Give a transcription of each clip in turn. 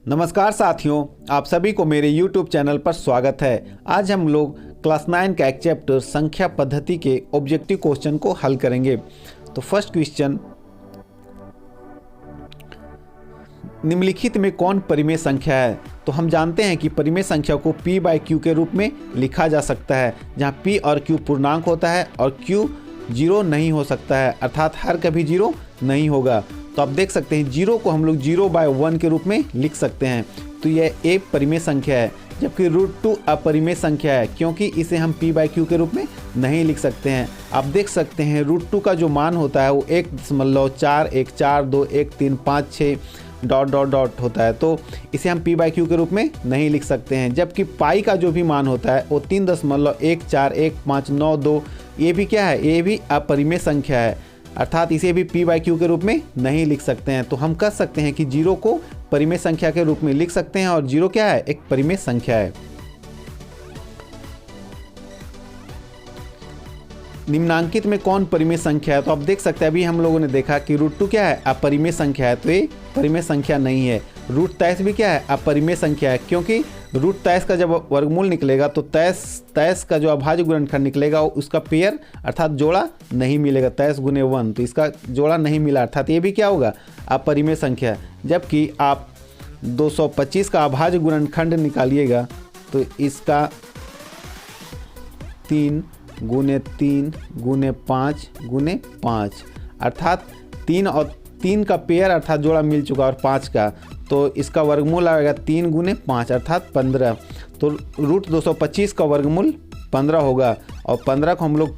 नमस्कार साथियों, आप सभी को मेरे YouTube चैनल पर स्वागत है। आज हम लोग क्लास 9 का एक चैप्टर संख्या पद्धति के ऑब्जेक्टिव क्वेश्चन को हल करेंगे। तो फर्स्ट क्वेश्चन, निम्नलिखित में कौन परिमेय संख्या है? तो हम जानते हैं कि परिमेय संख्या को P बाई Q के रूप में लिखा जा सकता है, जहाँ P और Q पूर्णांक होता है और Q जीरो नहीं हो सकता है, अर्थात हर कभी जीरो नहीं होगा। तो आप देख सकते हैं जीरो को हम लोग 0/1 के रूप में लिख सकते हैं। तो यह एक परिमेय संख्या है, जबकि √2 अपरिमेय संख्या है, क्योंकि इसे हम P बाई Q के रूप में नहीं लिख सकते हैं। आप देख सकते हैं √2 का जो मान होता है वो 1.4142135 डॉट डॉट डॉट होता है, तो इसे हम P बाई Q के रूप में नहीं लिख सकते हैं। जबकि पाई का जो भी मान होता है वो 3.14159 ये भी क्या है, ये भी अपरिमेय संख्या है, अर्थात इसे भी P बाई Q के रूप में नहीं लिख सकते हैं। तो हम कह सकते हैं कि जीरो को परिमेय संख्या के रूप में लिख सकते हैं और जीरो क्या है, एक परिमेय संख्या है। निम्नांकित में कौन परिमेय संख्या है? तो आप देख सकते हैं अभी हम लोगों ने देखा कि √2 क्या है, अपरिमेय संख्या है, तो ये परिमेय संख्या नहीं है। √23 भी क्या है, अपरिमेय संख्या है, क्योंकि √23 का जब वर्गमूल निकलेगा तो 23 का जो अभाज्य गुणनखंड निकलेगा उसका पेयर अर्थात जोड़ा नहीं मिलेगा, 23 × 1, तो इसका जोड़ा नहीं मिला, अर्थात ये भी क्या होगा, अपरिमेय संख्या। जबकि आप 225 का अभाज्य गुणनखंड निकालिएगा तो इसका 3 × 3 × 5 × 5, अर्थात 3 और 3 का पेयर अर्थात जोड़ा मिल चुका और 5 का, तो इसका वर्गमूल आएगा 3 × 5 अर्थात 15। तो √225 का वर्गमूल 15 होगा और 15 को हम लोग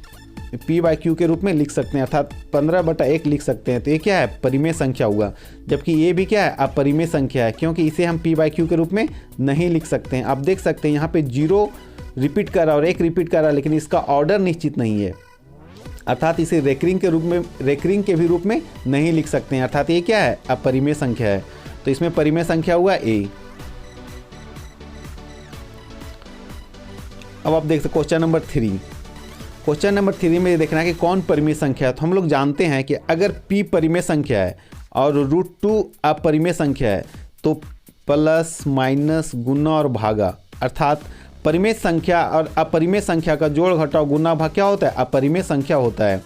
P बाई Q के रूप में लिख सकते हैं, अर्थात 15/1 लिख सकते हैं। तो ये क्या है, परिमेय संख्या हुआ। जबकि ये भी क्या है, अपरिमेय संख्या है, क्योंकि इसे हम P बाई Q के रूप में नहीं लिख सकते हैं। आप देख सकते हैं यहाँ पे 0 रिपीट कर रहा और 1 रिपीट कर रहा, लेकिन इसका ऑर्डर निश्चित नहीं है, अर्थात इसे रेकरिंग के भी रूप में नहीं लिख सकते हैं, अर्थात ये क्या है, अपरिमेय संख्या है। तो इसमें परिमेय संख्या हुआ A। अब आप देख सकते क्वेश्चन नंबर 3। क्वेश्चन नंबर 3 में देखना है कि कौन परिमेय संख्या है। तो हम लोग जानते हैं कि अगर P परिमेय संख्या है और √2 अपरिमेय संख्या है तो प्लस माइनस गुना और भागा, अर्थात परिमेय संख्या और अपरिमेय संख्या का जोड़ घटाव गुना भाग क्या होता है, अपरिमेय संख्या होता है।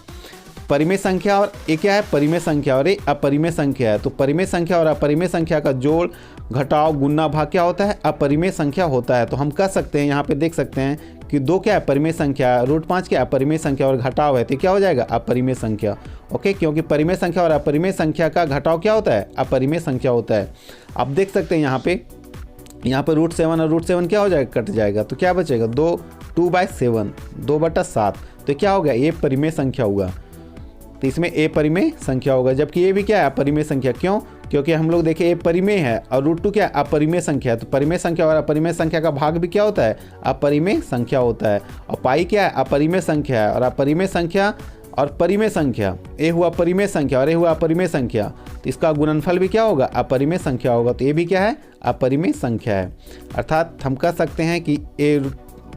परिमेय संख्या और ये क्या है, परिमेय संख्या, और ये अपरिमेय संख्या है। तो परिमेय संख्या और अपरिमेय संख्या का जोड़ घटाव गुना भाग क्या होता है, अपरिमेय संख्या होता है। तो हम कह सकते हैं, यहाँ पे देख सकते हैं कि 2 क्या है, परिमेय संख्या, √5 क्या अपरिमेय संख्या और घटाव है, तो क्या हो जाएगा, अपरिमेय संख्या। ओके, क्योंकि परिमेय संख्या और अपरिमेय संख्या का घटाव क्या होता है, अपरिमेय संख्या होता है। आप देख सकते हैं यहाँ पे √7 और √7 क्या हो जाएगा, कट जाएगा, तो क्या बचेगा, 2/7, 2/7, तो क्या हो गया, ये परिमेय संख्या हुआ। तो इसमें ए परिमेय संख्या होगा, जबकि ये भी क्या है, अपरिमेय संख्या। क्यों? क्योंकि हम लोग देखें ए परिमेय है और √2 क्या है, अपरिमेय संख्या है। तो परिमेय संख्या और अपरिमेय संख्या का भाग भी क्या होता है, अपरिमेय संख्या होता है। और पाई क्या है, अपरिमेय संख्या है, और अपरिमेय संख्या और परिमेय संख्या, ए हुआ परिमेय संख्या और ए हुआ अपरिमेय संख्या, तो इसका गुणनफल भी क्या होगा, अपरिमेय संख्या होगा। तो ये भी क्या है, अपरिमेय संख्या है। अर्थात हम कह सकते हैं कि ए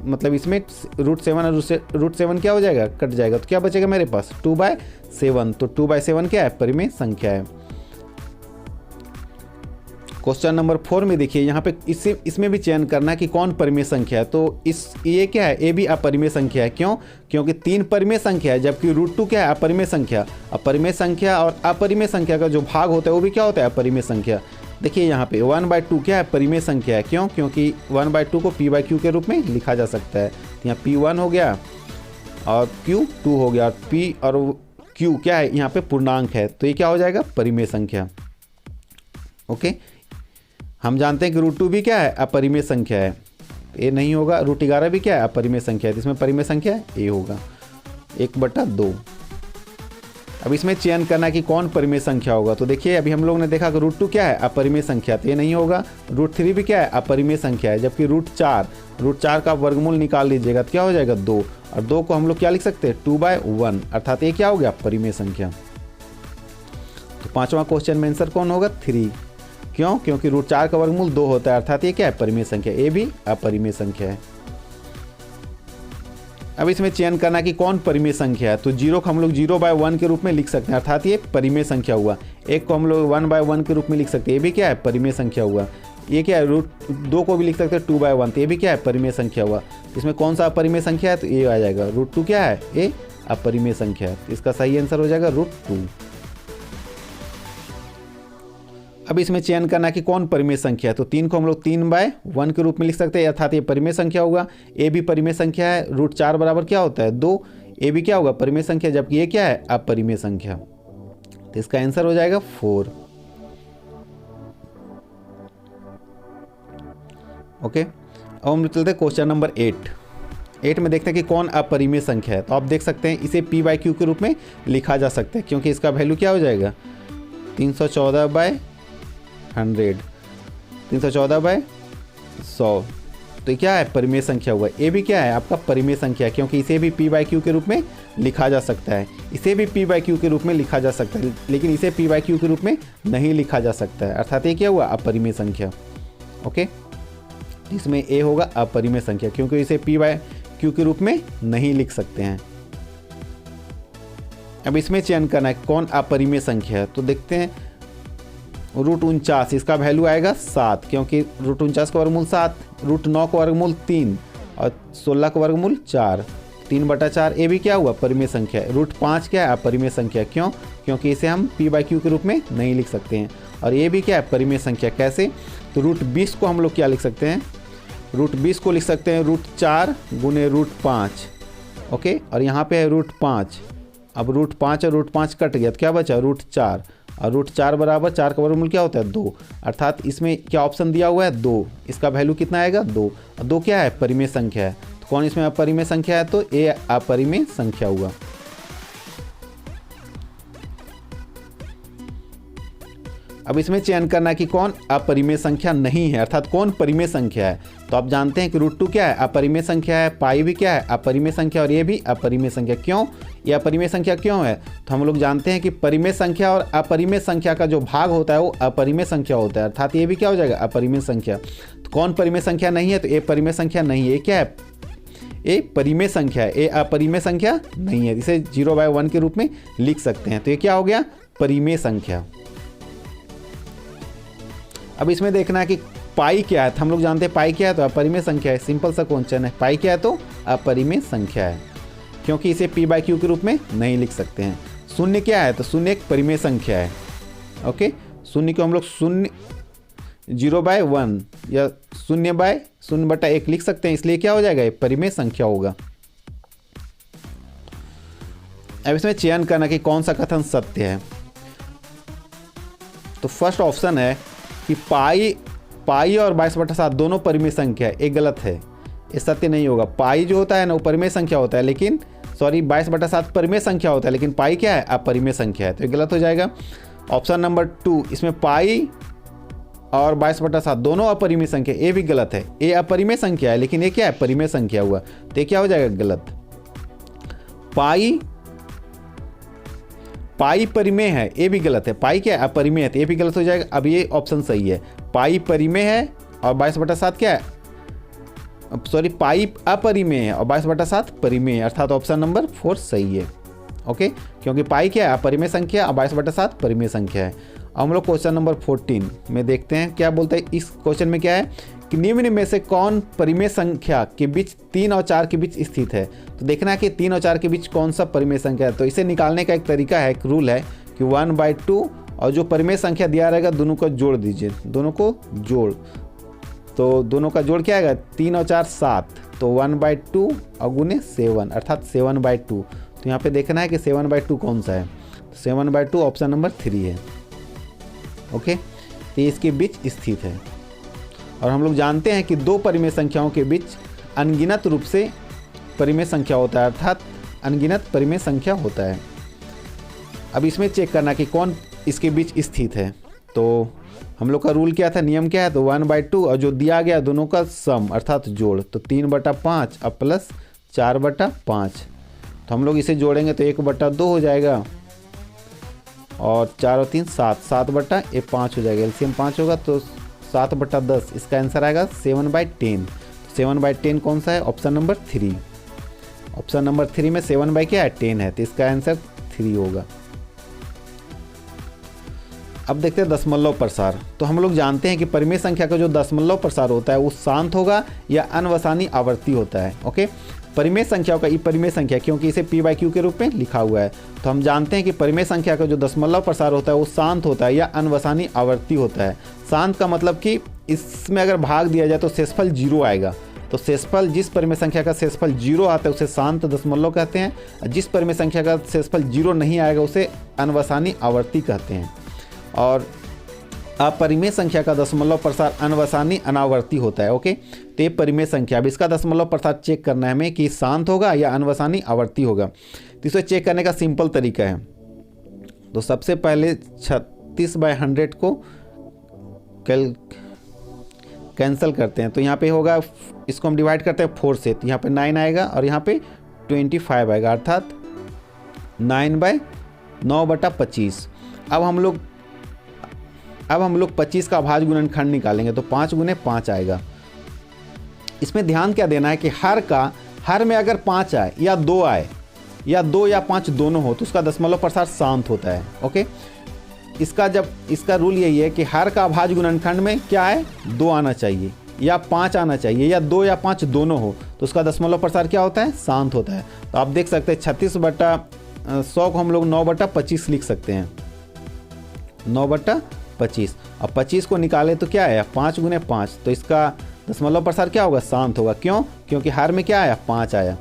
मतलब इसमें √7 और √7 क्या हो जाएगा, कट जाएगा, तो क्या बचेगा मेरे पास, 2/7। तो 2/7 क्या है, परिमेय संख्या है। क्वेश्चन नंबर 4 में देखिए, यहाँ पे इसमें भी चयन करना है कि कौन परिमेय संख्या है। तो ये क्या है, ये भी अपरिमेय संख्या है। क्यों? क्योंकि 3 परिमेय संख्या है, जबकि √2 क्या है, अपरिमेय संख्या। अपरिमेय संख्या और अपरिमेय संख्या का जो भाग होता है वो भी क्या होता है, अपरिमेय संख्या। देखिए यहाँ पे 1/2 क्या है, परिमेय संख्या है। क्यों? क्योंकि 1/2 को P बाई Q के रूप में लिखा जा सकता है। तो यहाँ P1 हो गया और Q 2 हो गया, और P और Q क्या है, यहाँ पे पूर्णांक है, तो ये क्या हो जाएगा, परिमेय संख्या। ओके, हम जानते हैं कि √2 भी क्या है, अपरिमेय संख्या है, ये नहीं होगा। √11 भी क्या है, अपरिमेय संख्या है, तो इसमें परिमेय संख्या ए होगा, 1/2। अब इसमें चयन करना है कि कौन परिमेय संख्या होगा। तो देखिए अभी हम लोगों ने देखा कि √2 क्या है, अपरिमेय संख्या, तो ये नहीं होगा। √3 भी क्या है, अपरिमेय संख्या है, जबकि √4 का वर्गमूल निकाल लीजिएगा तो क्या हो जाएगा, 2, और 2 को हम लोग क्या लिख सकते हैं, 2/1, अर्थात ये क्या हो गया, परिमेय संख्या। तो 5वां क्वेश्चन में आंसर कौन होगा, 3। क्यों? क्योंकि √4 का वर्गमूल 2 होता है, अर्थात ये क्या है, परिमेय संख्या। ये भी अपरिमेय संख्या है। अब इसमें चयन करना कि कौन परिमेय संख्या है। तो 0 को हम लोग 0/1 के रूप में लिख सकते हैं, अर्थात ये परिमेय संख्या हुआ। 1 को हम लोग 1/1 के रूप में लिख सकते हैं, ये भी क्या है, परिमेय संख्या हुआ। ये क्या है, रूट 2 को भी लिख सकते हैं 2/1, तो ये भी क्या है, परिमेय संख्या हुआ। इसमें कौन सा अपरिमेय संख्या है, तो ये आ जाएगा √2 क्या है, ये अपरिमेय संख्या है। तो इसका सही आंसर हो जाएगा √2। अब इसमें चयन करना कि कौन परिमेय संख्या है, तो 3 को हम लोग 3/1 के रूप में लिख सकते हैं, अर्थात ये परिमेय संख्या होगा। ए भी परिमेय संख्या है, √4 बराबर क्या होता है 2, ए भी क्या होगा, परिमेय संख्या, जबकि ये क्या है, अपरिमेय संख्या। तो इसका आंसर हो जाएगा 4। ओके, अब हम चलते हैं क्वेश्चन नंबर 8 में देखते हैं कि कौन अपरिमेय संख्या है। तो आप देख सकते हैं इसे p/q के रूप में लिखा जा सकता है, क्योंकि इसका वैल्यू क्या हो जाएगा 314/100, 314/100। तो क्या है, परिमेय संख्या हुआ। ये भी क्या है, आपका परिमेय संख्या, क्योंकि इसे भी p/q के रूप में लिखा जा सकता है, इसे भी p/q के रूप में लिखा जा सकता है, लेकिन इसे p/q के रूप में नहीं लिखा जा सकता है, अर्थात ये क्या हुआ, अपरिमेय संख्या। ओके, इसमें a होगा अपरिमेय संख्या, क्योंकि इसे p/q के रूप में नहीं लिख सकते हैं। अब इसमें चयन करना है कौन अपरिमेय संख्या है। तो देखते हैं √49, इसका वैल्यू आएगा 7, क्योंकि √49 का वर्गमूल 7, √9 का वर्गमूल 3 और 16 का वर्गमूल 4, 3/4। ये भी क्या हुआ, परिमेय संख्या है। √5 क्या है, अपरिमेय संख्या, क्यों, क्योंकि इसे हम p/q के रूप में नहीं लिख सकते हैं। और ये भी क्या है, परिमेय संख्या। कैसे, तो √20 को हम लोग क्या लिख सकते हैं, √20 को लिख सकते हैं √4 गुने √5। ओके, और यहाँ पे है √5। अब √5 और √5 कट गया तो क्या बचा, √4, और √4 बराबर 4 का वर्गमूल क्या होता है 2, अर्थात इसमें क्या ऑप्शन दिया हुआ है 2, इसका वैल्यू कितना आएगा 2, और 2 क्या है, परिमेय संख्या है। तो कौन इसमें अपरिमेय संख्या है, तो ये अपरिमेय संख्या हुआ। अब इसमें चयन करना कि कौन अपरिमेय संख्या नहीं है, अर्थात कौन परिमेय संख्या है। तो आप जानते हैं कि √2 क्या है, अपरिमेय संख्या है, पाई भी क्या है, अपरिमेय संख्या, और ये भी अपरिमेय संख्या। क्यों, ये अपरिमेय संख्या क्यों है, तो हम लोग जानते हैं कि परिमेय संख्या और अपरिमेय संख्या का जो भाग होता है वो अपरिमेय संख्या होता है, अर्थात ये भी क्या हो जाएगा, अपरिमेय संख्या। तो कौन परिमेय संख्या नहीं है, तो ये परिमेय संख्या नहीं है। ये क्या है, ये परिमेय संख्या है, ये अपरिमेय संख्या नहीं है, इसे 0/1 के रूप में लिख सकते हैं। तो ये क्या हो गया, परिमेय संख्या। अब इसमें देखना है कि पाई क्या है। तो हम लोग जानते हैं पाई क्या है, तो अपरिमेय संख्या है, सिंपल सा क्वेश्चन है। पाई क्या है, तो अपरिमेय संख्या है, क्योंकि इसे p/q के रूप में नहीं लिख सकते हैं। शून्य क्या है, तो शून्य एक परिमेय संख्या है। ओके, शून्य को हम लोग 0/1 या 0/1 लिख सकते हैं, इसलिए क्या हो जाएगा, ये परिमेय संख्या होगा। अब इसमें चयन करना कि कौन सा कथन सत्य है। तो फर्स्ट ऑप्शन है कि पाई और 22/7 दोनों परिमेय संख्या है, ये गलत है, ये सत्य नहीं होगा। पाई जो होता है ना वो परिमेय संख्या होता है, लेकिन 22/7 परिमेय संख्या होता है, लेकिन पाई क्या है, अपरिमेय संख्या है, तो ये गलत हो जाएगा। ऑप्शन नंबर 2, इसमें पाई और 22/7 दोनों अपरिमेय संख्या, ये भी गलत है, ये अपरिमेय संख्या है, लेकिन ये क्या है, परिमेय संख्या हुआ, तो ये क्या हो जाएगा, गलत। पाई परिमेय है, ये भी गलत है। पाई क्या है, अपरिमेय है, तो ये भी गलत हो जाएगा। अब ये ऑप्शन सही है, पाई परिमेय है और 22/7 क्या है, पाई अपरिमेय है और 22/7 परिमेय है, अर्थात ऑप्शन नंबर 4 सही है। ओके, क्योंकि पाई क्या है, अपरिमेय संख्या और 22/7 परिमेय संख्या है। अब हम लोग क्वेश्चन नंबर 14 में देखते हैं क्या बोलते हैं। इस क्वेश्चन में क्या है कि निम्न में से कौन परिमेय संख्या के बीच 3 और 4 के बीच स्थित है। तो देखना है कि 3 और 4 के बीच कौन सा परिमेय संख्या है। तो इसे निकालने का एक तरीका है, एक रूल है कि 1/2 और जो परिमेय संख्या दिया रहेगा दोनों को जोड़ दीजिए, दोनों को जोड़, तो दोनों का जोड़ क्या आएगा, 3 और 4 7, तो 1/2 और गुने 7, अर्थात 7/2। तो यहाँ पे देखना है कि 7/2 कौन सा है, 7/2 ऑप्शन नंबर 3 है। ओके, तो इसके बीच स्थित है। और हम लोग जानते हैं कि दो परिमेय संख्याओं के बीच अनगिनत रूप से परिमेय संख्या होता है, अर्थात अनगिनत परिमेय संख्या होता है। अब इसमें चेक करना कि कौन इसके बीच स्थित है। तो हम लोग का रूल क्या था, नियम क्या है, तो 1/2 और जो दिया गया दोनों का सम अर्थात जोड़, तो 3/5 और प्लस 4/5। तो हम लोग इसे जोड़ेंगे तो 1/2 हो जाएगा और 4 और 3 7, 7/5 हो जाएगा, एलसीएम 5 होगा तो 7/10। इसका आंसर आएगा 7/10। 7/10 कौन सा है, ऑप्शन नंबर 3। ऑप्शन नंबर 3 में 7/10 है, तो इसका आंसर 3 होगा। अब देखते हैं दशमलव प्रसार। तो हम लोग जानते हैं कि परिमेय संख्या का जो दशमलव प्रसार होता है वो शांत होगा या अनवसानी आवर्ती होता है। ओके, परिमेय संख्याओं का, ये परिमेय संख्या क्योंकि इसे p/q के रूप में लिखा हुआ है, तो हम जानते हैं कि परिमेय संख्या का जो दशमलव प्रसार होता है वो शांत होता है या अनवसानी आवर्ती होता है। शांत का मतलब कि इसमें अगर भाग दिया जाए तो शेषफल 0 आएगा। तो शेषफल, जिस परिमेय संख्या का शेषफल 0 आता है उसे शांत दशमलव कहते हैं, जिस परिमेय संख्या का शेषफल 0 नहीं आएगा उसे अनवसानी आवर्ती कहते हैं। और अपरिमेय संख्या का दशमलव प्रसार अनवसानी अनावर्ती होता है। ओके, तो ये परिमेय संख्या, अब इसका दशमलव प्रसार चेक करना है हमें कि शांत होगा या अनवसानी आवर्ती होगा। तो इसे चेक करने का सिंपल तरीका है। तो सबसे पहले 36/100 को कैंसिल करते हैं। तो यहाँ पे होगा, इसको हम डिवाइड करते हैं 4 से, तो यहाँ पे 9 आएगा और यहाँ पे 25 आएगा, अर्थात 9/9/25। अब हम लोग 25 का अभाज्य गुणनखंड निकालेंगे, तो 5 × 5 आएगा। इसमें ध्यान क्या देना है कि हर में अगर 5 आए या 2 आए या 2 या 5 दोनों हो तो उसका दशमलव प्रसार शांत होता है। ओके, इसका रूल यही है कि हर का अभाज्य गुणनखंड में क्या है, 2 आना चाहिए या 5 आना चाहिए, या 2 या 5 दोनों हो तो उसका दशमलव प्रसार क्या होता है, शांत होता है। तो आप देख सकते हैं 36/100 को हम लोग 9/25 लिख सकते हैं, 9/25। अब 25 को निकाले तो क्या आया, 5 × 5, तो इसका दशमलव प्रसार क्या होगा, शांत होगा। क्यों? क्योंकि हर में क्या आया, 5 आया।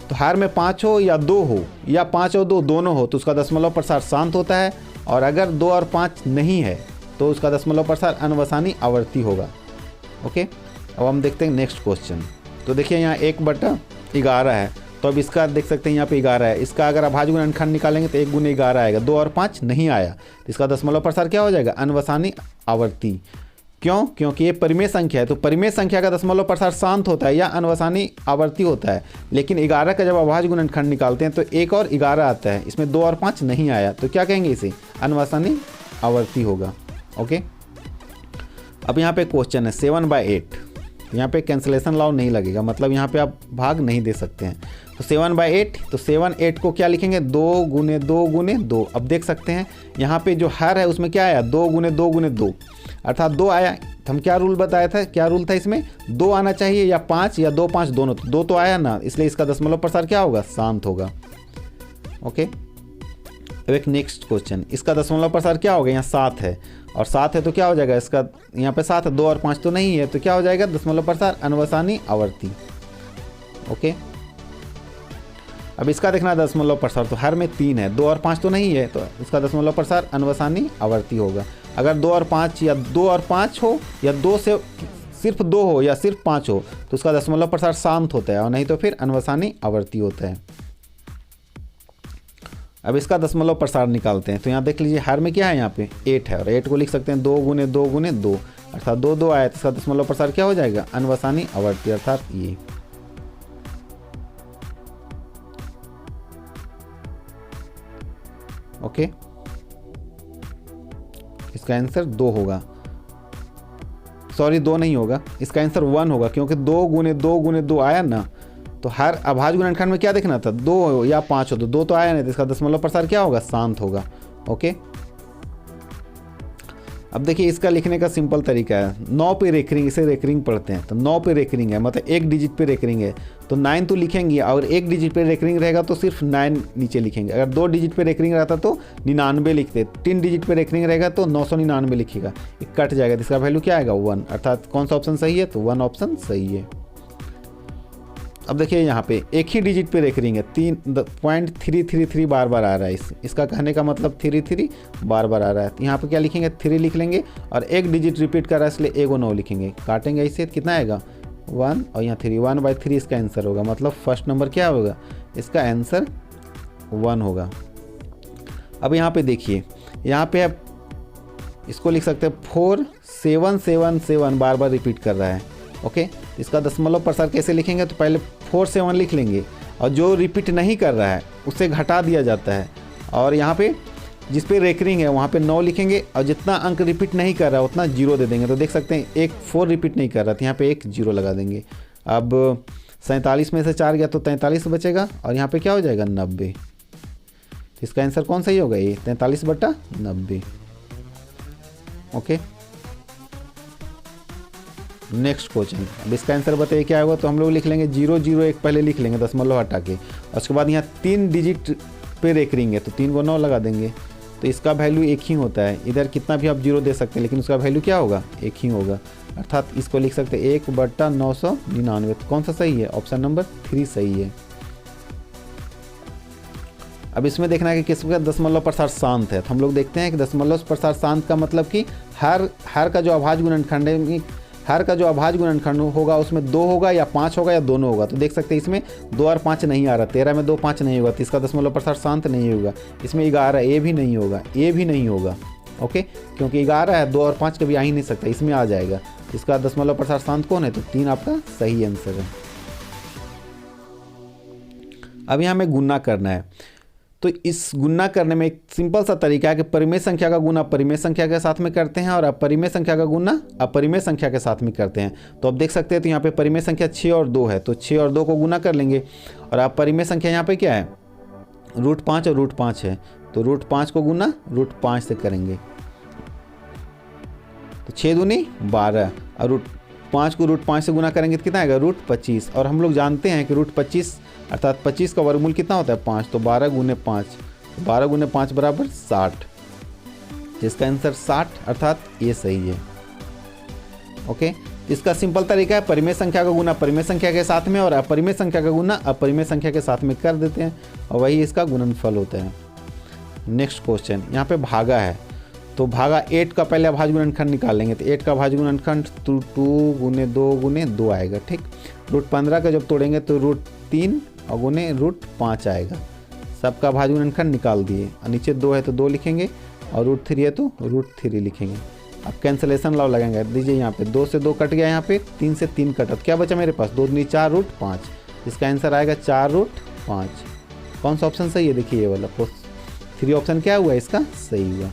तो हर में 5 हो या 2 हो या 5 और 2 दोनों हो तो उसका दशमलव प्रसार शांत होता है। और अगर 2 और 5 नहीं है तो उसका दशमलव प्रसार अनवसानी आवर्ती होगा। ओके, अब हम देखते हैं नेक्स्ट क्वेश्चन। तो देखिए यहाँ 1/11 है, तो अब इसका देख सकते हैं यहाँ पे 11 है। इसका अगर अभाज्य गुणनखंड निकालेंगे तो 1 × 11 आएगा। 2 और 5 नहीं आया तो इसका दशमलव प्रसार क्या हो जाएगा, अनवसानी आवर्ती। क्यों? क्योंकि ये परिमेय संख्या है, तो परिमेय संख्या का दशमलव प्रसार शांत होता है या अनवसानी आवर्ती होता है। लेकिन 11 का जब अभाज्य गुणनखंड निकालते हैं तो 1 और 11 आता है, इसमें 2 और 5 नहीं आया, तो क्या कहेंगे, इसे अनवसानी आवर्ती होगा। ओके, अब यहाँ पे क्वेश्चन है 7/8। यहाँ पे कैंसिलेशन लॉ नहीं लगेगा, मतलब यहाँ पे आप भाग नहीं दे सकते हैं। तो 7/8, तो 7/8 को क्या लिखेंगे, 2 × 2 × 2। अब देख सकते हैं यहाँ पे जो हर है उसमें क्या आया, 2 × 2 × 2, अर्थात 2 आया। तो हम क्या रूल बताया था, क्या रूल था इसमें, 2 आना चाहिए या 5 या 2 5 दोनों, 2 तो आया ना, इसलिए इसका दशमलव प्रसार क्या होगा, शांत होगा। ओके, अब एक नेक्स्ट क्वेश्चन, इसका दशमलव प्रसार क्या होगा, यहाँ 7 है और 7 है तो क्या हो जाएगा, इसका यहाँ पे 7 है, 2 और 5 तो नहीं है, तो क्या हो जाएगा, दशमलव प्रसार अनवसानी आवर्ती। ओके, अब इसका देखना दशमलव प्रसार, तो हर में 3 है, 2 और 5 तो नहीं है, तो इसका दशमलव प्रसार अनवसानी आवर्ती होगा। अगर 2 और 5 या 2 और 5 हो या 2 से सिर्फ 2 हो या सिर्फ 5 हो तो उसका दशमलव प्रसार शांत होता है, और नहीं तो फिर अनवसानी आवर्ती होता है। अब इसका दशमलव प्रसार निकालते हैं। तो यहाँ देख लीजिए हर में क्या है, यहाँ पे 8 है और 8 को लिख सकते हैं 2 × 2 × 2, अर्थात 2 2 आया तो इसका दशमलव प्रसार क्या हो जाएगा, अनवसानी आवर्ती, अर्थात ये। ओके, इसका आंसर 2 होगा, सॉरी 2 नहीं होगा, इसका आंसर 1 होगा, क्योंकि 2 × 2 × 2 आया ना। तो हर अभाज्य गुणनखंड में क्या देखना था, 2 या 5 हो, तो 2 तो आया नहीं, तो इसका दशमलव प्रसार क्या होगा, शांत होगा। ओके, अब देखिए इसका लिखने का सिंपल तरीका है, 9 पे रेकरिंग, इसे रेकरिंग पढ़ते हैं, तो 9 पे रेकरिंग है, मतलब 1 डिजिट पे रेकरिंग है, तो 9 तो लिखेंगे, और 1 डिजिट पे रेकरिंग रहेगा तो सिर्फ 9 नीचे लिखेंगे। अगर 2 डिजिट पे रेकरिंग रहता तो 99 लिखते, 3 डिजिट पे रेकरिंग रहेगा तो 999 लिखिएगा, ये कट जाएगा, तो इसका वैल्यू क्या आएगा, 1, अर्थात कौन सा ऑप्शन सही है, तो 1 ऑप्शन सही है। अब देखिए यहाँ पे एक ही डिजिट पे रेकरिंग है, 3.333 बार बार आ रहा है, इसका कहने का मतलब 33 बार बार आ रहा है, तो यहाँ पे क्या लिखेंगे, 3 लिख लेंगे, और 1 डिजिट रिपीट कर रहा है इसलिए 1 और 9 लिखेंगे, काटेंगे इसे, कितना आएगा, 1 और यहाँ 3, 1/3 इसका आंसर होगा, मतलब फर्स्ट नंबर क्या होगा, इसका आंसर 1 होगा। अब यहाँ पे देखिए, यहाँ पे आप इसको लिख सकते हैं 4777 बार बार रिपीट कर रहा है। ओके, इसका दशमलव प्रसार कैसे लिखेंगे, तो पहले 47 लिख लेंगे, और जो रिपीट नहीं कर रहा है उससे घटा दिया जाता है, और यहाँ पे जिस पे रेकरिंग है वहाँ पे 9 लिखेंगे, और जितना अंक रिपीट नहीं कर रहा है उतना 0 दे देंगे। तो देख सकते हैं 4 रिपीट नहीं कर रहा था, यहाँ पे 1 0 लगा देंगे। अब 47 में से 4 गया तो 43 बचेगा, और यहाँ पे क्या हो जाएगा, 90। तो इसका आंसर कौन सही होगा, ये 43/90। Okay, next question. अब इसका आंसर बताइए क्या होगा। तो हम लोग लिख लेंगे 001 पहले लिख लेंगे दशमलव हटा के, और उसके बाद यहाँ 3 डिजिट पे रेकरिंग है तो 3 को 9 लगा देंगे, तो इसका वैल्यू 1 ही होता है। इधर कितना भी आप 0 दे सकते हैं लेकिन उसका वैल्यू क्या होगा, 1 ही होगा, अर्थात इसको लिख सकते हैं 1/999। तो कौन सा सही है, ऑप्शन नंबर 3 सही है। अब इसमें देखना है कि किसका दशमलव प्रसार शांत है। तो हम लोग देखते हैं कि दशमलव प्रसार शांत का मतलब कि हर का जो अभाज्य गुणनखंड है, हर का जो अभाज्य गुणनखंड होगा उसमें 2 होगा या 5 होगा या दोनों होगा। तो देख सकते हैं इसमें 2 और 5 नहीं आ रहा, 13 में 2 5 नहीं होगा, तो इसका दशमलव प्रसार शांत नहीं होगा। इसमें 11 ए भी नहीं होगा, ए भी नहीं होगा, ओके, क्योंकि 11 है, 2 और 5 कभी आ ही नहीं सकता, इसमें आ जाएगा। इसका दशमलव प्रसार शांत कौन है, तो 3 आपका सही आंसर है। अब यहाँ हमें गुणा करना है, तो इस गुणा करने में एक सिंपल सा तरीका है कि परिमेय संख्या का गुणा परिमेय संख्या के साथ में करते हैं और अपरिमेय संख्या का गुणा अपरिमेय संख्या के साथ में करते हैं। तो अब देख सकते हैं, तो यहाँ पे परिमेय संख्या 6 और 2 है, तो 6 और 2 को गुणा कर लेंगे, और अपरिमेय संख्या यहाँ पे क्या है, √5 और √5 है, तो √5 को गुणा √5 से करेंगे, तो 6 दूनी 12, और √5 को √5 से गुणा करेंगे तो कितना आएगा, √25। और हम लोग जानते हैं कि √25 अर्थात 25 का वर्गमूल कितना होता है, 5, तो 12 × 5, 12 × 5 बराबर 60, जिसका आंसर 60 अर्थात ये सही है। ओके, इसका सिंपल तरीका है परिमेय संख्या का गुणा परिमेय संख्या के साथ में और अपरिमेय संख्या का गुणा अपरिमेय संख्या के साथ में कर देते हैं, और वही इसका गुणनफल होता है। नेक्स्ट क्वेश्चन, यहाँ पे भागा है, तो भागा 8 का पहले अभाज्य गुणनखंड निकालेंगे, तो 8 का अभाज्य गुणनखंड 2 × 2 × 2 आएगा, ठीक। √15 का जब तोड़ेंगे तो √3 और गुने √5 आएगा। सबका अभाज्य गुणनखंड निकाल दिए, और नीचे 2 है तो 2 लिखेंगे, और √3 है तो √3 लिखेंगे। अब कैंसलेशन लॉ लगेंगे, दीजिए यहाँ पे 2 से 2 कट गया, यहाँ पे 3 से 3 कटा, तो क्या बचा मेरे पास, 2 × 4 √5, इसका आंसर आएगा 4√5। कौन सा ऑप्शन सही है, देखिए ये वाला 3 ऑप्शन क्या हुआ, इसका सही हुआ।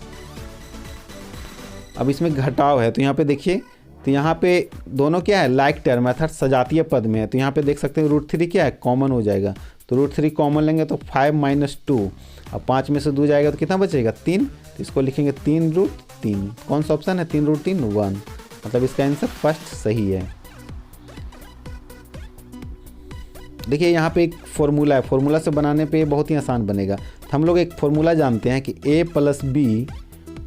अब इसमें घटाव है, तो यहाँ पे देखिए, तो यहाँ पे दोनों क्या है, लाइक टर्म अर्थात सजातीय पद में है, तो यहाँ पे देख सकते हैं √3 क्या है, कॉमन हो जाएगा, तो √3 कॉमन लेंगे तो 5 - 2, अब 5 में से 2 जाएगा तो कितना बचेगा, 3, तो इसको लिखेंगे 3√3। कौन सा ऑप्शन है, 3√3 1, मतलब इसका आंसर फर्स्ट सही है। देखिए यहाँ पे एक फॉर्मूला है, फॉर्मूला से बनाने पे बहुत ही आसान बनेगा। तो हम लोग एक फॉर्मूला जानते हैं कि a + b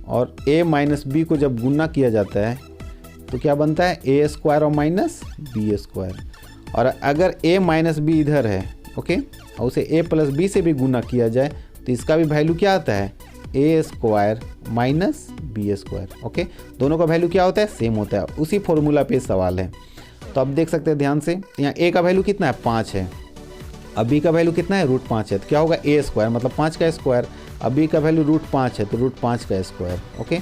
और a - b को जब गुणा किया जाता है तो क्या बनता है, a² और -b²। और अगर a - b इधर है, ओके, और उसे a + b से भी गुणा किया जाए तो इसका भी वैल्यू क्या आता है, a² - b²। ओके, दोनों का वैल्यू क्या होता है, सेम होता है। उसी फॉर्मूला पे सवाल है, तो अब देख सकते हैं ध्यान से, यहाँ a का वैल्यू कितना है, 5 है, अब b का वैल्यू कितना है, √5 है, तो क्या होगा, a² मतलब 5 का स्क्वायर, अब b का वैल्यू √5 है तो √5 का स्क्वायर। ओके,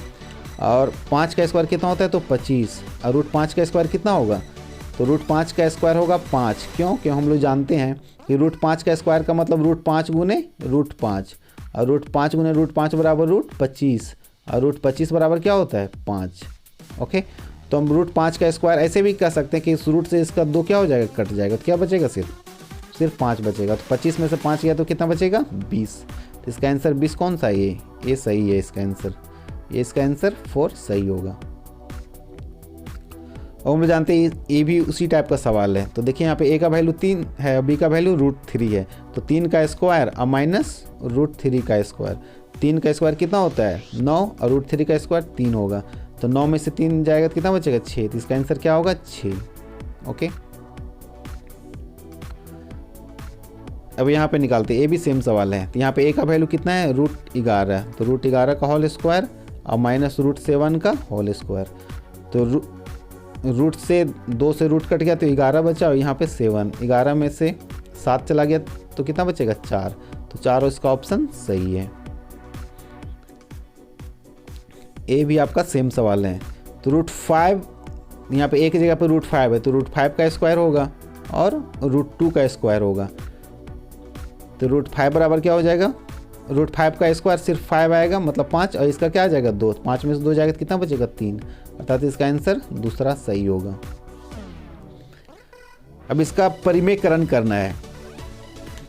और 5 का स्क्वायर कितना होता है, तो 25, और √5 का स्क्वायर कितना होगा, तो √5 का स्क्वायर होगा 5। क्यों हम लोग जानते हैं कि √5 का स्क्वायर का मतलब √5 × √5, और √5 × √5 बराबर √25, और √25 बराबर क्या होता है, 5। ओके, तो हम √5 का स्क्वायर ऐसे भी कह सकते हैं कि इस रूट से इसका 2 क्या हो जाएगा, कट जाएगा, तो क्या बचेगा, सिर्फ 5 बचेगा। तो 25 में से 5 गया तो कितना बचेगा, 20। तो इसका आंसर 20 कौन सा है, ये सही है इसका आंसर, ये इसका आंसर 4 सही होगा। और हम लोग जानते हैं ये भी उसी टाइप का सवाल है। तो देखिए यहाँ पे a का वैल्यू 3 है और b का वैल्यू √3 है, तो 3 का स्क्वायर और माइनस √3 का स्क्वायर, 3 का स्क्वायर कितना होता है, 9, और √3 का स्क्वायर 3 होगा, तो 9 में से 3 जाएगा तो कितना बचेगा, 6, तो इसका आंसर क्या होगा, 6। ओके, अब यहाँ पे निकालते हैं, ये भी सेम सवाल है। तो यहाँ पे a का वैल्यू कितना है, √11, तो √11 का होल स्क्वायर और माइनस √7 का होल स्क्वायर, तो रूट से 2 से रूट कट गया तो 11 बचा, और यहाँ पे 7, 11 में से 7 चला गया तो कितना बचेगा, 4, तो 4 और इसका ऑप्शन सही है। ए भी आपका सेम सवाल है। तो √5 यहाँ पे एक जगह पे √5 है, तो √5 का स्क्वायर होगा और √2 का स्क्वायर होगा, तो √5 बराबर क्या हो जाएगा, √5 का स्क्वायर सिर्फ 5 आएगा मतलब 5, और इसका क्या आ जाएगा, 2, 5 में से 2 जाएगा तो कितना बचेगा, 3, अर्थात इसका आंसर दूसरा सही होगा। अब इसका परिमेयकरण करना है,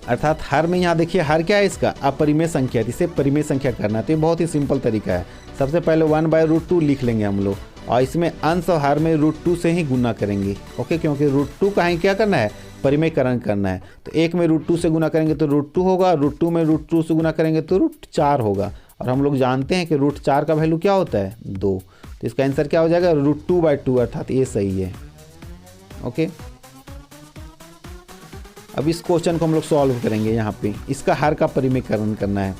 अर्थात हर में यहाँ देखिए हर क्या है इसका अपरिमेय संख्या है, इसे परिमेय संख्या करना है। तो ये बहुत ही सिंपल तरीका है। सबसे पहले 1/√2 लिख लेंगे हम लोग और इसमें अंश और हर में √2 से ही गुना करेंगे। ओके, क्योंकि √2 का ही क्या करना है, परिमेयकरण करना है। तो 1 में √2 से गुना करेंगे तो √2 होगा, √2 में √2 से गुना करेंगे तो √4 होगा। और हम लोग जानते हैं कि √4 का वैल्यू क्या होता है, 2। तो इसका आंसर क्या हो जाएगा, √2/2, अर्थात ये सही है। ओके, अब इस क्वेश्चन को हम लोग सॉल्व करेंगे। यहाँ पे इसका हर का परिमेयकरण करना है।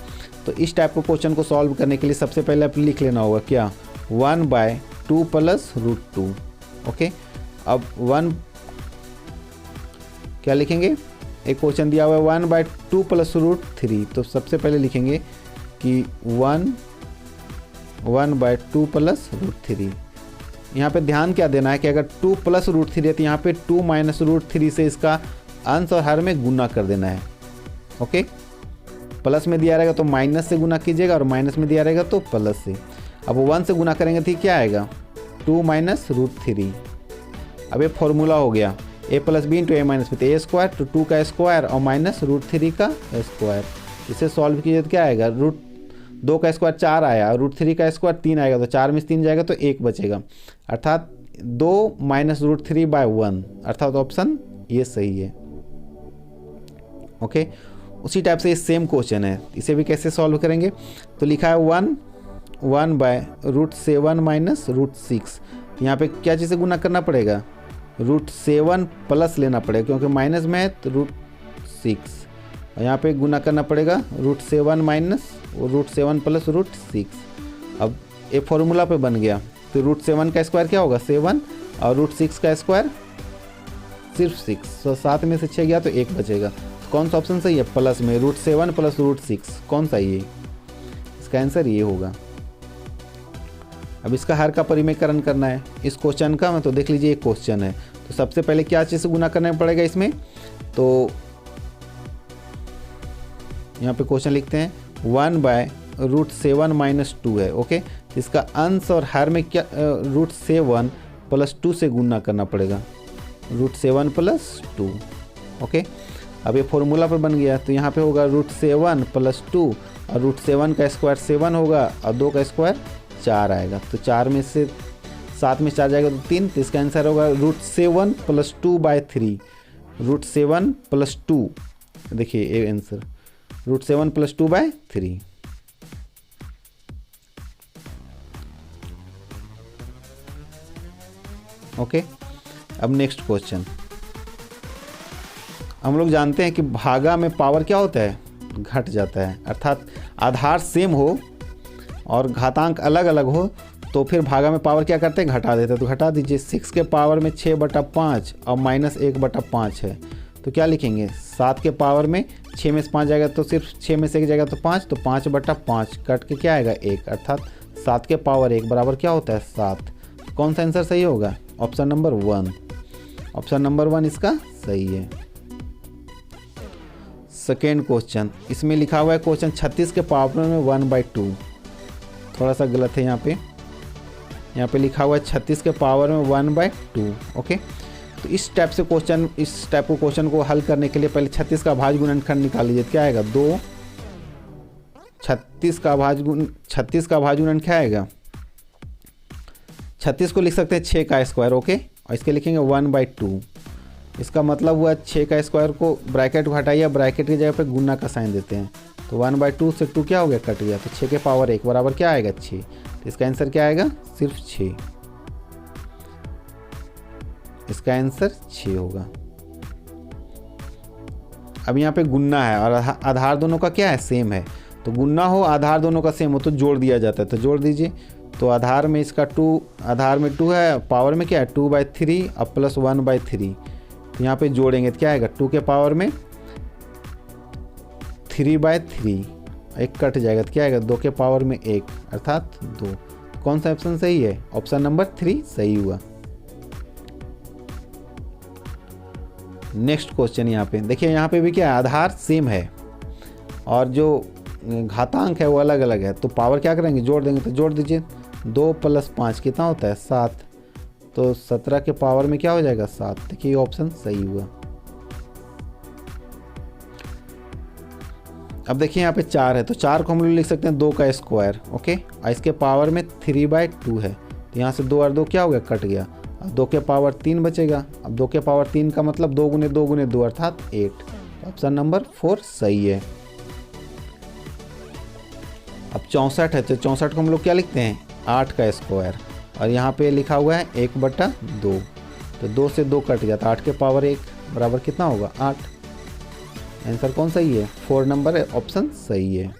तो इस टाइप के क्वेश्चन को सॉल्व करने के लिए सबसे पहले आप लिख लेना होगा क्या, 1/2 + √2। ओके, अब 1 क्या लिखेंगे, एक क्वेश्चन दिया हुआ है 1/2 + √3। तो सबसे पहले लिखेंगे कि 1/2 + √3। यहाँ पे ध्यान क्या देना है कि अगर 2 + √3 है तो यहाँ पे 2 - √3 से इसका अंश और हर में गुना कर देना है। ओके, प्लस में दिया रहेगा तो माइनस से गुना कीजिएगा और माइनस में दिया रहेगा तो प्लस से। अब 1 से गुना करेंगे तो क्या आएगा, 2 - √3। अब ये फॉर्मूला हो गया a + b × a - b, तो a² तो 2 का स्क्वायर और माइनस √3 का स्क्वायर। इसे सॉल्व कीजिए तो क्या आएगा, √2 का स्क्वायर 4 आया और √3 का स्क्वायर 3 आएगा, तो 4 में से 3 जाएगा तो 1 बचेगा, अर्थात 2 - √3/1, अर्थात ऑप्शन ये सही है। ओके, उसी टाइप से ये सेम क्वेश्चन है, इसे भी कैसे सॉल्व करेंगे। तो लिखा है 1/√7 - √6। यहाँ पे क्या चीज़ से गुना करना पड़ेगा, √7 प्लस लेना पड़ेगा, क्योंकि माइनस में है तो √6, और यहाँ पे गुना करना पड़ेगा √7 + √6। अब ये फॉर्मूला पे बन गया। तो √7 का स्क्वायर क्या होगा, 7, और √6 का स्क्वायर सिर्फ 6। तो 7 में से 6 गया तो 1 बचेगा। तो कौन सा ऑप्शन सही है, प्लस में √7 + √6, कौन सा ये, इसका आंसर ये होगा। अब इसका हर का परिमेयकरण करना है इस क्वेश्चन का। तो देख लीजिए, एक क्वेश्चन है तो सबसे पहले क्या चीज़ से गुना करना पड़ेगा इसमें। तो यहाँ पे क्वेश्चन लिखते हैं 1/√7 - 2 है। ओके, इसका अंश और हर में क्या, √7 + 2 से गुना करना पड़ेगा, √7 + 2। ओके, अब ये फॉर्मूला पर बन गया। तो यहाँ पे होगा √7 + 2, और √7 का स्क्वायर 7 होगा और 2 का स्क्वायर 4 आएगा। तो 4 में से 7 में 4 जाएगा तो 3। तो इसका आंसर होगा √7 + 2/3, √7 + 2। देखिए ये आंसर √7 + 2/3। ओके, अब नेक्स्ट क्वेश्चन। हम लोग जानते हैं कि भागा में पावर क्या होता है, घट जाता है। अर्थात आधार सेम हो और घातांक अलग अलग हो तो फिर भागा में पावर क्या करते हैं, घटा देते हैं। तो घटा दीजिए, 6 के पावर में 6/5 और -1/5 है। तो क्या लिखेंगे, 7 के पावर में 6 में से 5 जाएगा तो सिर्फ 6 में से 1 जाएगा तो 5, तो 5/5 कट के क्या आएगा, 1, अर्थात 7 के पावर 1 बराबर क्या होता है, 7। तो कौन सा आंसर सही होगा, ऑप्शन नंबर 1। ऑप्शन नंबर 1 इसका सही है। सेकेंड क्वेश्चन, इसमें लिखा हुआ है क्वेश्चन 36 के पावर में 1/2। थोड़ा सा गलत है यहाँ पे लिखा हुआ है 36 के पावर में 1/2। ओके, तो इस टाइप के क्वेश्चन को हल करने के लिए पहले 36 का भाज्य गुणनखंड निकाल लीजिए। क्या आएगा, 2। 36 का भाज्य गुणन क्या आएगा, 36 को लिख सकते हैं 6 का स्क्वायर। ओके, और इसके लिखेंगे 1/2। इसका मतलब हुआ 6 का स्क्वायर को ब्रैकेट को हटाइए, ब्रैकेट की जगह पे गुना का साइन देते हैं। तो 1/2 से 2 क्या हो गया, कट गया। तो 6 के पावर 1 बराबर क्या आएगा, 6। तो इसका आंसर क्या आएगा, सिर्फ 6। इसका आंसर 6 होगा। अब यहाँ पे गुन्ना है और आधार दोनों का क्या है, सेम है। तो गुन्ना हो, आधार दोनों का सेम हो तो जोड़ दिया जाता है। तो जोड़ दीजिए। तो आधार में इसका 2, आधार में 2 है, पावर में क्या है 2/3 और प्लस 1/3। तो यहाँ पे जोड़ेंगे तो क्या आएगा, 2 के पावर में 3/3, एक कट जाएगा तो क्या आएगा, 2 के पावर में 1, अर्थात 2। कौन सा ऑप्शन सही है, ऑप्शन नंबर 3 सही हुआ। नेक्स्ट क्वेश्चन यहाँ पे देखिए, यहाँ पे भी क्या है, आधार सेम है और जो घातांक है वो अलग अलग है। तो पावर क्या करेंगे, जोड़ देंगे। तो जोड़ दीजिए, 2 + 5 कितना होता है, 7। तो 17 के पावर में क्या हो जाएगा, 7। देखिए ऑप्शन सही हुआ। अब देखिए यहाँ पे 4 है, तो 4 को हम लोग लिख सकते हैं 2 का स्क्वायर। ओके, और इसके पावर में 3/2 है, तो यहाँ से 2 और 2 क्या हो गया, कट गया। अब 2 के पावर 3 बचेगा। अब 2 के पावर 3 का मतलब 2 गुने 2 गुने 2 अर्थात 8। ऑप्शन नंबर 4 सही है। अब 64 है, तो 64 को हम लोग क्या लिखते हैं, 8 का स्क्वायर, और यहाँ पे लिखा हुआ है 1/2, तो 2 से 2 कट गया, तो 8 के पावर 1 बराबर कितना होगा, 8। आंसर कौन सही है, 4 नंबर ऑप्शन सही है।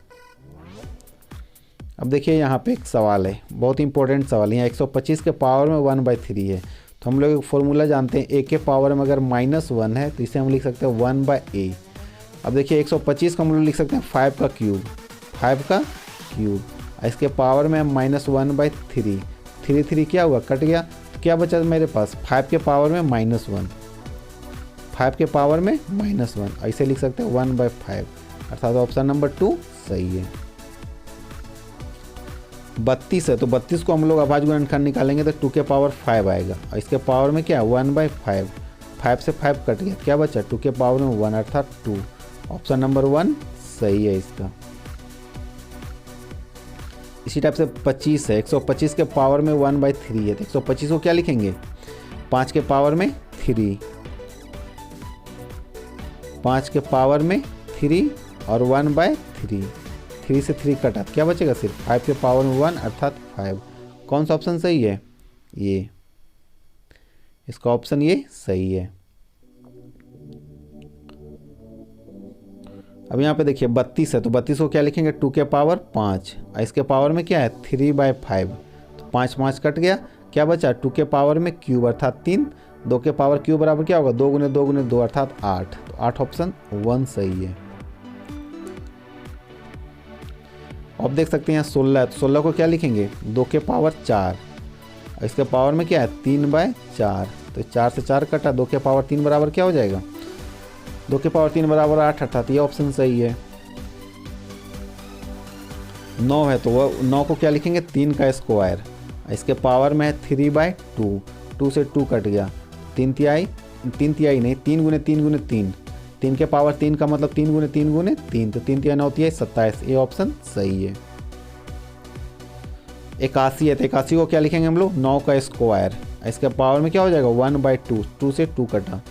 अब देखिए यहाँ पे एक सवाल है, बहुत इंपॉर्टेंट सवाल है। यहाँ 125 के पावर में 1/3 है, तो हम लोग एक फॉर्मूला जानते हैं, a के पावर में अगर -1 है तो इसे हम लिख सकते हैं 1/a। अब देखिए 125 को हम लोग लिख सकते हैं 5 का क्यूब, 5 का क्यूब, इसके पावर में -1/3, 3 क्या हुआ, कट गया, तो क्या बचा मेरे पास, 5 के पावर में -1, 5 के पावर में -1, ऐसे लिख सकते हैं 1/5, अर्थात ऑप्शन नंबर 2 सही है। 32 है, तो 32 को हम लोग अभाज्य गुणनखंड निकालेंगे तो 2 के पावर 5 आएगा, और इसके पावर में क्या है, 1/5, 5 से 5 कट गया, क्या बचा, 2 के पावर में 1 अर्थात 2। ऑप्शन नंबर 1 सही है इसका। इसी टाइप से 25 है, 125 के पावर में 1/3 है, तो 125 को क्या लिखेंगे, 5 के पावर में 3, 5 के पावर में 3 और 1/3, 3 से 3 कटा, क्या बचेगा, सिर्फ 5 के पावर में 1 अर्थात 5। कौन सा ऑप्शन सही है, ये, इसका ऑप्शन ये सही है। अब यहाँ पे देखिए 32 है, तो 32 को क्या लिखेंगे, 2 के पावर 5, और इसके पावर में क्या है, 3/5, तो 5 5 कट गया, क्या बचा, 2 के पावर में क्यूब अर्थात 3, 2 के पावर क्यूब बराबर क्या होगा, 2 गुने 2 गुने 2 अर्थात 8, तो 8 ऑप्शन 1 सही है। अब देख सकते हैं यहाँ 16 है, तो 16 को क्या लिखेंगे, 2 के पावर 4, और इसके पावर में क्या है, 3/4, तो 4 से 4 कटा, 2 के पावर 3 बराबर क्या हो जाएगा, 2 के पावर 3 बराबर 8 अर्थात ये ऑप्शन सही है। 9 है, तो वह 9 को क्या लिखेंगे, 3 का स्क्वायर, इसके पावर में है 3/2, 2 से 2 कट गया, 3 तिहाई नहीं, 3 गुने 3 गुने 3, 3 के पावर 3 का मतलब 3 गुने 3 गुने 3, तो 3 तिहाई 9 तिहाई 27, ये ऑप्शन सही है। 81 है, तो 81 को क्या लिखेंगे हम लोग, 9 का स्क्वायर, इसके पावर में क्या हो जाएगा, 1/2, 2 से 2 कटा,